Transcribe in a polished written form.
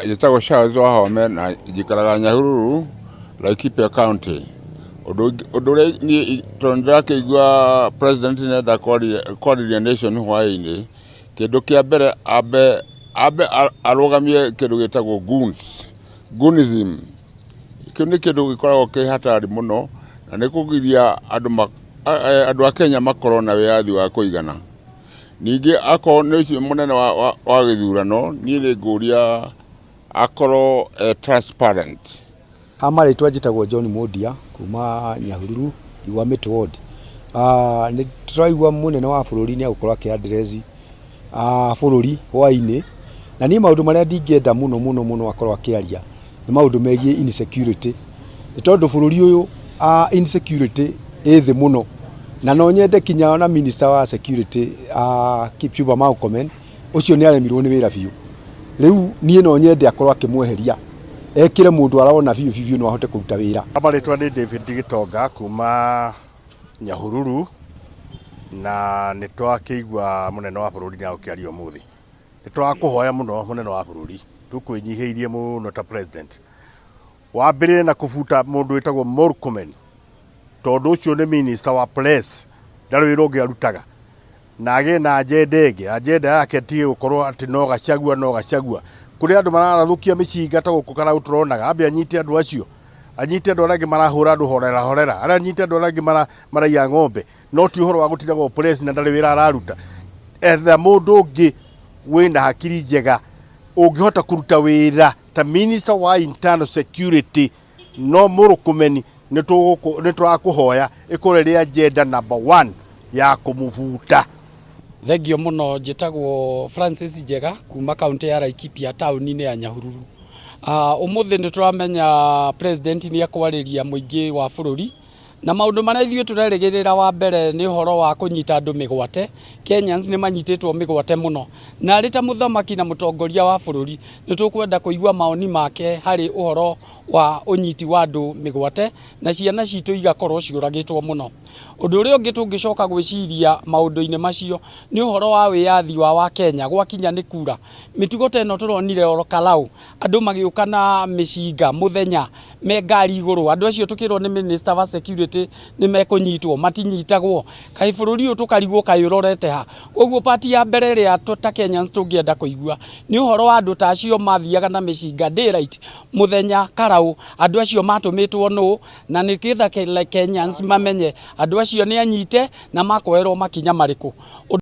Jitagwo Charles Wahome na jikaraga Nyahururu, Laikipia County. Odore ni tondra kigwa president nenda kwarĩria nation hwaĩ-inĩ kĩndũ kĩa mbere abe arogamie kĩndũ gĩtagwo goonism. Kĩu nĩ kĩndũ gĩkoragwo kĩ hatari mũno na nĩ kũgiria andũ a Kenya makorwo na wĩyathi wa kũigana. Ningĩ akorwo nĩ ũcio mũnene wa gĩthurano, niĩ nĩ ngũria akorwo transparent. Marĩtwa njĩtagwo John Mondia kuma Nyahururu Igwamĩtĩ ward. Nĩ tũraigua mũnene wa bũrũri nĩ agũkorwo akĩaddress bũrũri hwaĩ-inĩ, na niĩ maũndũ marĩa ndingĩenda mũno akorwo akĩaria nĩ maũndũ megiĩ insecurity. Nĩ tondũ bũrũri ũyũ insecurity ĩ thĩ mũno, na no nyende kinya ona minister wa security Kipchumba Murkomen ũcio nĩ aremirwo nĩ wĩra biũ. Rĩu niĩ no nyende akorwo akĩmweheria, ekire mũndũ arona biũ no ahote kũruta wĩra. Marĩtwa nĩ David Gitonga kuma Nyahururu, na nĩ twakĩigua mũnene wa bũrũri nĩ agũkĩaria ũmũthĩ. Nĩ twakũhoya mũno mũnene wa bũrũri, tũkwĩnyihĩirie mũno ta president, wambĩrĩre na kũbuta mũndũ wĩtagwo Murkomen, tondũ ũcio nĩ minister wa press, ndarĩ wĩra ũngĩ arutaga. Na agĩe na agenda ĩngĩ, agenda yake ti gũkorwo atĩ no Gachagua. Kũrĩ andũ mararathũkia mĩcinga ta gũkũ Karau tũronaga, ambe anyite andũ acio, anyite andũ arĩa angĩ marahũra andũ horera, arĩa anyite andũ arĩa angĩ maraiya ng'ombe, no ti ũhoro wa gũtindagwo press na ndarĩ wĩra araruta. Etha mũndũ ũngĩ wĩna hakiri njega ũngĩhota kũruta wĩra ta minister wa internal security, no Murkomen nĩ tũrakũhoya ĩkorwo ĩrĩ agenda number 1 ya kũmũbuta. Thengio mũno, njĩtagwo Francis Njega kuma kaunti ya Laikipia taũni-inĩ ya Nyahururu. Ũmũthĩ nĩ tũramenya president nĩ akwarĩria mũingĩ wa bũrũri, na maũndũ marĩa ithuĩ tũrerĩgĩrĩra wa mbere nĩ ũhoro wa kũnyita andũ mĩgwate. Kenyans nĩ manyitĩtwo mĩgwate mũno, na arĩ ta mũthamaki na mũtongoria wa bũrũri nĩ tũkwenda kũigua maoni make harĩ ũhoro wa ũnyiti wa andũ mĩgwate na ciana citũ igakorwo ciũragĩtwo mũno. Ũndũ ũrĩa ũngĩ tũngĩcoka gwĩciria maũndũ-inĩ macio nĩ ũhoro wa wĩyathi wa Kenya gwakinya nĩ kura. Mĩtugo ta ĩno tũronire oro Karau, andũ magĩũka na mĩcinga mũthenya me ngari igũrũ, andũ acio tũkĩrwo nĩ minister wa security nĩ mekũnyitwo, matinyitagwo. Kaĩ bũrũri ũyũ tũkarigwo kaĩ ũrorete ha? Ũguo party ya mbere ĩrĩa ta Kenyans tũngĩenda kũigua nĩ ũhoro wa andũ ta acio mathiaga na mĩcinga daylight mũthenya Karau, andũ acio matũmĩtwo nũ, na nĩgetha Kenyans mamenye andũ acio nĩ anyite na makoerwo makinya marĩkũ.